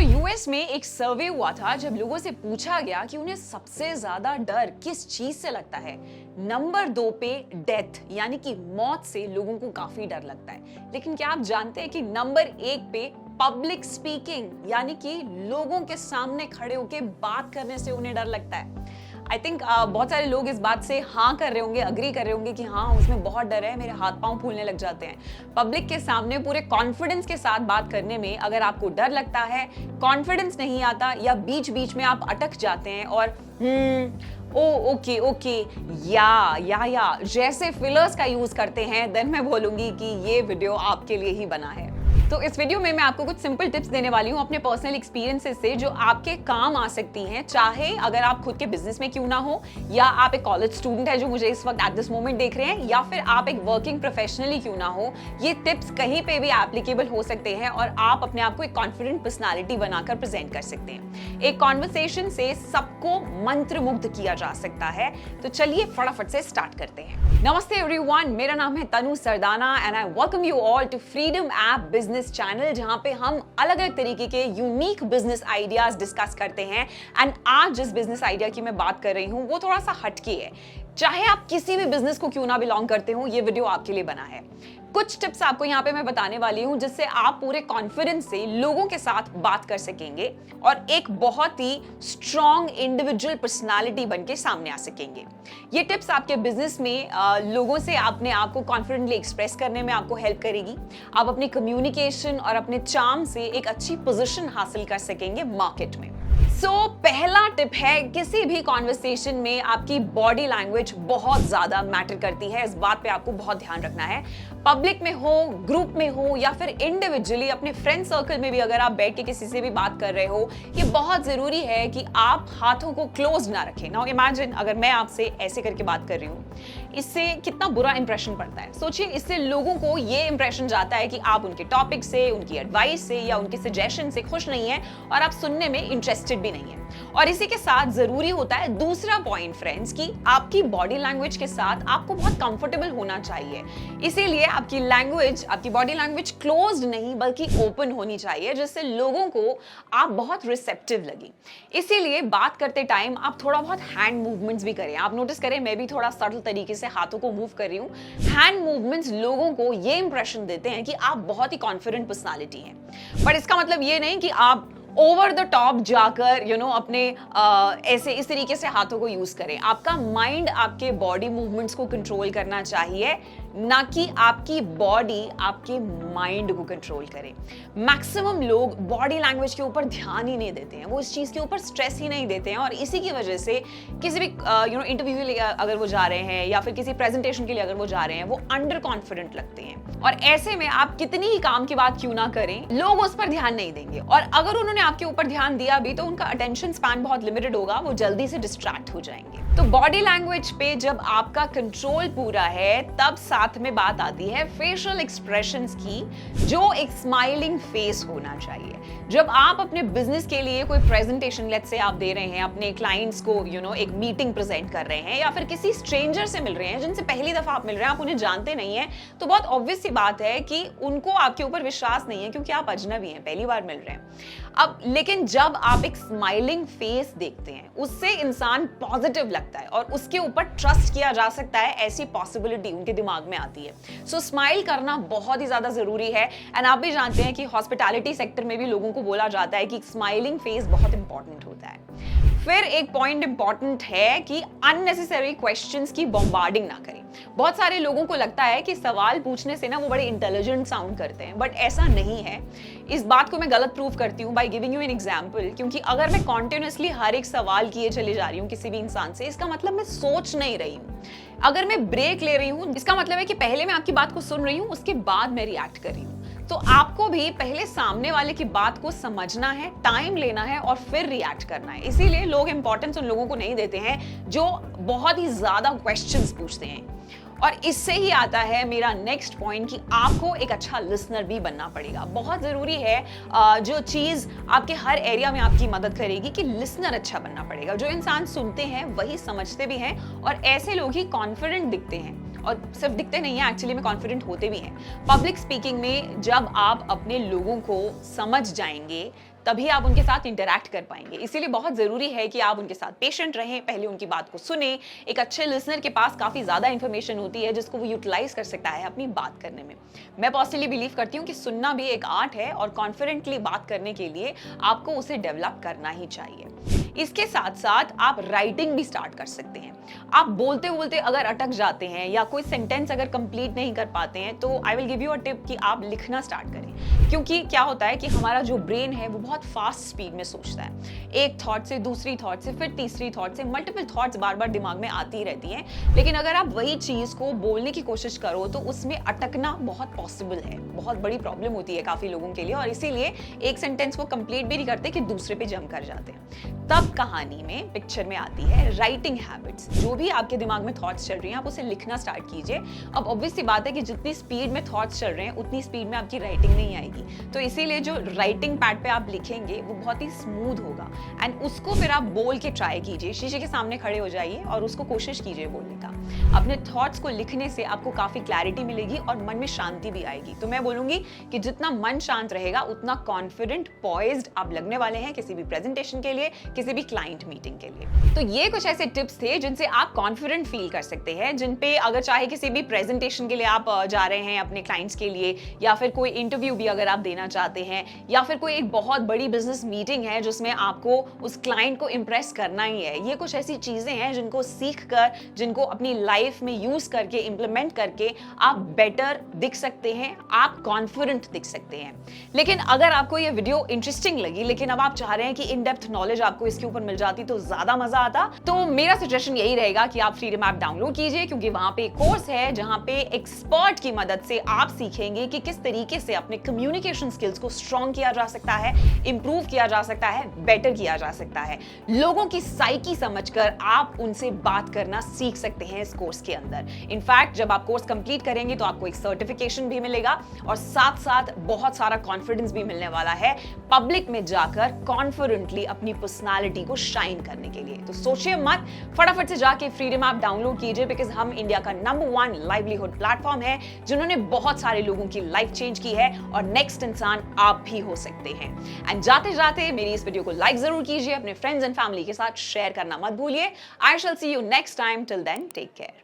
US में एक सर्वे हुआ था जब लोगों से पूछा गया कि उन्हें सबसे ज्यादा डर किस चीज से लगता है। नंबर 2 पे डेथ यानी कि मौत से लोगों को काफी डर लगता है। लेकिन क्या आप जानते हैं कि नंबर 1 पे पब्लिक स्पीकिंग यानी कि लोगों के सामने खड़े होकर बात करने से उन्हें डर लगता है। आई थिंक बहुत सारे लोग इस बात से हाँ कर रहे होंगे, अग्री कर रहे होंगे कि हाँ उसमें बहुत डर है, मेरे हाथ पांव फूलने लग जाते हैं। पब्लिक के सामने पूरे कॉन्फिडेंस के साथ बात करने में अगर आपको डर लगता है, कॉन्फिडेंस नहीं आता या बीच बीच में आप अटक जाते हैं और ओके ओके या जैसे फिलर्स का यूज करते हैं, देन मैं बोलूंगी कि ये वीडियो आपके लिए ही बना है। तो इस वीडियो में मैं आपको कुछ सिंपल टिप्स देने वाली हूँ अपने पर्सनल एक्सपीरियंसेस से, जो आपके काम आ सकती हैं, चाहे अगर आप खुद के बिजनेस में क्यों ना हो, या आप एक कॉलेज स्टूडेंट है जो मुझे इस वक्त एट दिस मोमेंट देख रहे हैं, या फिर आप एक वर्किंग प्रोफेशनली क्यों ना हो। ये टिप्स कहीं पे भी एप्लीकेबल हो सकते हैं और आप अपने आप को एक कॉन्फिडेंट पर्सनालिटी बनाकर प्रेजेंट कर सकते हैं। एक कॉन्वर्सेशन से सबको मंत्रमुग्ध किया जा सकता है। तो चलिए फटाफट से स्टार्ट करते हैं। नमस्ते एवरीवन, मेरा नाम है Tanu Sardana and I welcome you all to freedom app business channel, जहां पे हम अलग अलग तरीके के यूनिक बिजनेस आइडियाज डिस्कस करते हैं। एंड आज जिस बिजनेस आइडिया की मैं बात कर रही हूं वो थोड़ा सा हटके है। चाहे आप किसी भी बिजनेस को क्यों ना बिलोंग करते हो, ये वीडियो आपके लिए बना है। कुछ टिप्स आपको यहाँ पे मैं बताने वाली हूँ जिससे आप पूरे कॉन्फिडेंस से लोगों के साथ बात कर सकेंगे और एक बहुत ही स्ट्रॉन्ग इंडिविजुअल पर्सनालिटी बनके सामने आ सकेंगे। ये टिप्स आपके बिजनेस में लोगों से अपने आप को कॉन्फिडेंटली एक्सप्रेस करने में आपको हेल्प करेगी। आप अपनी कम्युनिकेशन और अपने चार्म से एक अच्छी पोजीशन हासिल कर सकेंगे मार्केट में। पहला टिप है, किसी भी कॉन्वर्सेशन में आपकी बॉडी लैंग्वेज बहुत ज्यादा मैटर करती है। इस बात पे आपको बहुत ध्यान रखना है। पब्लिक में हो, ग्रुप में हो या फिर इंडिविजुअली अपने फ्रेंड सर्कल में भी अगर आप बैठ के किसी से भी बात कर रहे हो, ये बहुत जरूरी है कि आप हाथों को क्लोज ना रखें। नाउ इमेजिन अगर मैं आपसे ऐसे करके बात कर रही हूँ, इससे कितना बुरा इंप्रेशन पड़ता है। सोचिए, इससे लोगों को ये इंप्रेशन जाता है कि आप उनके टॉपिक से, उनकी एडवाइस से या उनके सजेशन से खुश नहीं है और आप सुनने में इंटरेस्टेड भी नहीं है। और इसी के साथ जरूरी होता है दूसरा पॉइंट फ्रेंड्स, कि आपकी बॉडी लैंग्वेज के साथ आपको बहुत कंफर्टेबल होना चाहिए। इसीलिए आपकी लैंग्वेज, आपकी बॉडी लैंग्वेज क्लोज्ड नहीं बल्कि ओपन होनी चाहिए, जिससे लोगों को आप बहुत रिसेप्टिव लगे। इसीलिए बात करते टाइम आप थोड़ा बहुत हैंड मूवमेंट्स भी करें। आप नोटिस करें, मैं भी थोड़ा सटल तरीके से हाथों को मूव कर रही हूँ। हैंड मूवमेंट्स लोगों को ये इंप्रेशन देते हैं कि आप बहुत ही कॉन्फिडेंट पर्सनालिटी हैं। बट इसका मतलब ये नहीं कि आप ओवर द टॉप जाकर अपने ऐसे इस तरीके से हाथों को यूज करें। आपका माइंड आपके बॉडी मूवमेंट्स को कंट्रोल करना चाहिए, ना कि आपकी बॉडी आपके माइंड को कंट्रोल करे। मैक्सिमम लोग बॉडी लैंग्वेज के ऊपर ध्यान ही नहीं देते हैं, वो इस चीज के ऊपर स्ट्रेस ही नहीं देते हैं और इसी की वजह से किसी भी इंटरव्यू के लिए अगर वो जा रहे हैं या फिर किसी प्रेजेंटेशन के लिए अगर वो जा रहे हैं, वो अंडर कॉन्फिडेंट लगते हैं। और ऐसे में आप कितनी ही काम की बात क्यों ना करें, लोग उस पर ध्यान नहीं देंगे और अगर उन्होंने आपके ऊपर ध्यान दिया भी तो उनका अटेंशन स्पैन बहुत लिमिटेड होगा, वो जल्दी से डिस्ट्रैक्ट हो जाएंगे। तो बॉडी लैंग्वेज पे जब आपका कंट्रोल पूरा है, तब साथ में बात आती है फेशियल एक्सप्रेशंस की, जो एक स्माइलिंग फेस होना चाहिए। जब आप अपने बिजनेस के लिए कोई प्रेजेंटेशन लेट्स से आप दे रहे हैं, अपने क्लाइंट्स को एक मीटिंग प्रेजेंट कर रहे हैं या फिर किसी स्ट्रेंजर से मिल रहे हैं जिनसे पहली दफा आप मिल रहे हैं, आप उन्हें जानते नहीं है, तो बहुत ऑब्वियस सी बात है कि उनको आपके ऊपर विश्वास नहीं है क्योंकि आप अजनबी हैं, पहली बार मिल रहे हैं। अब लेकिन जब आप एक स्माइलिंग फेस देखते हैं, उससे इंसान पॉजिटिव लगता है और उसके ऊपर ट्रस्ट किया जा सकता है, ऐसी पॉसिबिलिटी उनके दिमाग में आती है। सो स्माइल करना बहुत ही ज्यादा जरूरी है। एंड आप भी जानते हैं कि हॉस्पिटैलिटी सेक्टर में भी लोगों को बोला जाता है कि स्माइलिंग फेस बहुत इंपॉर्टेंट होता है। फिर एक पॉइंट इंपॉर्टेंट है कि अननेसेसरी क्वेश्चंस की बॉम्बार्डिंग ना करें। बहुत सारे लोगों को लगता है कि सवाल पूछने से ना वो बड़े इंटेलिजेंट साउंड करते हैं, बट ऐसा नहीं है। इस बात को मैं गलत प्रूव करती हूँ by giving you an example, क्योंकि अगर मैं कॉन्टिन्यूअसली हर एक सवाल किए चले जा रही हूँ किसी भी इंसान से, इसका मतलब मैं सोच नहीं रही हूँ। अगर मैं ब्रेक ले रही हूँ, इसका मतलब है कि पहले मैं आपकी बात को सुन रही हूँ, उसके बाद मैं रिएक्ट कर रही हूँ। तो आपको भी पहले सामने वाले की बात को समझना है, टाइम लेना है और फिर रिएक्ट करना है। इसीलिए लोग इंपॉर्टेंस उन लोगों को नहीं देते हैं जो बहुत ही ज्यादा क्वेश्चंस पूछते हैं। और इससे ही आता है मेरा नेक्स्ट पॉइंट कि आपको एक अच्छा लिसनर भी बनना पड़ेगा। बहुत जरूरी है, जो चीज आपके हर एरिया में आपकी मदद करेगी, कि लिसनर अच्छा बनना पड़ेगा। जो इंसान सुनते हैं वही समझते भी हैं और ऐसे लोग ही कॉन्फिडेंट दिखते हैं और सिर्फ दिखते नहीं है, एक्चुअली में कॉन्फिडेंट होते भी हैं। पब्लिक स्पीकिंग में जब आप अपने लोगों को समझ जाएंगे तभी आप उनके साथ इंटरैक्ट कर पाएंगे। इसीलिए बहुत जरूरी है कि आप उनके साथ पेशेंट रहें, पहले उनकी बात को सुने। एक अच्छे लिसनर के पास काफी ज्यादा इंफॉर्मेशन होती है जिसको वो यूटिलाइज कर सकता है अपनी बात करने में। मैं पर्सनली बिलीव करती हूँ कि सुनना भी एक आर्ट है और कॉन्फिडेंटली बात करने के लिए आपको उसे डेवलप करना ही चाहिए। इसके साथ साथ आप राइटिंग भी स्टार्ट कर सकते हैं। आप बोलते बोलते अगर अटक जाते हैं या कोई सेंटेंस अगर कंप्लीट नहीं कर पाते हैं तो I will give you a tip कि आप लिखना स्टार्ट करें। क्योंकि क्या होता है कि हमारा जो ब्रेन है वो बहुत फास्ट स्पीड में सोचता है। एक थॉट से दूसरी थॉट से फिर तीसरी थॉट से मल्टीपल थॉट्स बार बार दिमाग में आती रहती हैं। लेकिन अगर आप वही चीज को बोलने की कोशिश करो तो उसमें अटकना बहुत पॉसिबल है। बहुत बड़ी प्रॉब्लम होती है काफी लोगों के लिए और इसीलिए एक सेंटेंस को कंप्लीट भी नहीं करते कि दूसरे पे जंप कर जाते हैं। तब कहानी में पिक्चर में आती है राइटिंग हैबिट्स। जो भी आपके दिमाग में थॉट्स चल रही हैं आप उसे लिखना स्टार्ट कीजिए। अब ऑब्वियस सी बात है कि जितनी स्पीड में थॉट्स चल रहे हैं उतनी स्पीड में आपकी राइटिंग नहीं आएगी। तो इसीलिए जो राइटिंग पैड पे आप लिखेंगे वो बहुत ही स्मूथ होगा एंड उसको फिर आप बोल के ट्राई कीजिए। शीशे के सामने खड़े हो जाइए और उसको कोशिश कीजिए बोलने का। अपने थॉट्स को लिखने से आपको काफी क्लैरिटी मिलेगी और मन में शांति भी आएगी। तो मैं बोलूंगी कि जितना मन शांत रहेगा उतना कॉन्फिडेंट, पॉइज्ड आप लगने वाले हैं किसी भी प्रेजेंटेशन के लिए, किसी भी क्लाइंट मीटिंग के लिए। तो ये कुछ ऐसे टिप्स थे जिनसे आप कॉन्फिडेंट फील कर सकते हैं, जिन पे अगर चाहे किसी भी प्रेजेंटेशन के लिए आप जा रहे हैं अपने क्लाइंट्स के लिए, या फिर कोई इंटरव्यू भी अगर आप देना चाहते हैं, या फिर कोई एक बहुत बड़ी बिजनेस मीटिंग है जिसमें आपको उस क्लाइंट को इंप्रेस करना ही है। ये कुछ ऐसी चीजें हैं जिनको सीख कर, जिनको अपनी लाइफ में यूज करके, इंप्लीमेंट करके आप बेटर दिख सकते हैं, आप कॉन्फिडेंट दिख सकते हैं। लेकिन अगर आपको ये वीडियो इंटरेस्टिंग लगी लेकिन अब आप चाह रहे हैं कि इन डेप्थ नॉलेज आपको इसके ऊपर मिल जाती तो ज्यादा मजा आता, तो मेरा सजेशन यही रहेगा कि आप फ्रीडम ऐप डाउनलोड कीजिए, क्योंकि वहां पे एक कोर्स है जहां पे एक्सपर्ट की मदद से आप सीखेंगे कि किस तरीके से अपने कम्युनिकेशन स्किल्स को स्ट्रॉन्ग किया जा सकता है, इंप्रूव किया जा सकता है, बेटर किया जा सकता है। लोगों की साइकी समझकर आप उनसे बात करना सीख सकते हैं इस कोर्स के अंदर। इनफैक्ट जब आप कोर्स कंप्लीट करेंगे तो आपको एक सर्टिफिकेशन भी मिलेगा और साथ साथ बहुत सारा कॉन्फिडेंस भी मिलने वाला है पब्लिक में जाकर कॉन्फिडेंटली अपनी पर्सनालिटी को शाइन करने के लिए। तो सोचिए मत, फटाफट से जाके फ्रीडम ऐप डाउनलोड कीजिए, बिकॉज हम इंडिया का नंबर 1 लाइवलीहुड प्लेटफॉर्म है जिन्होंने बहुत सारे लोगों की लाइफ चेंज की है और नेक्स्ट इंसान आप भी हो सकते हैं। एंड जाते जाते मेरी इस वीडियो को लाइक जरूर कीजिए, अपने फ्रेंड्स एंड फैमिली के साथ शेयर करना मत भूलिए। I shall see you next time, till then take care.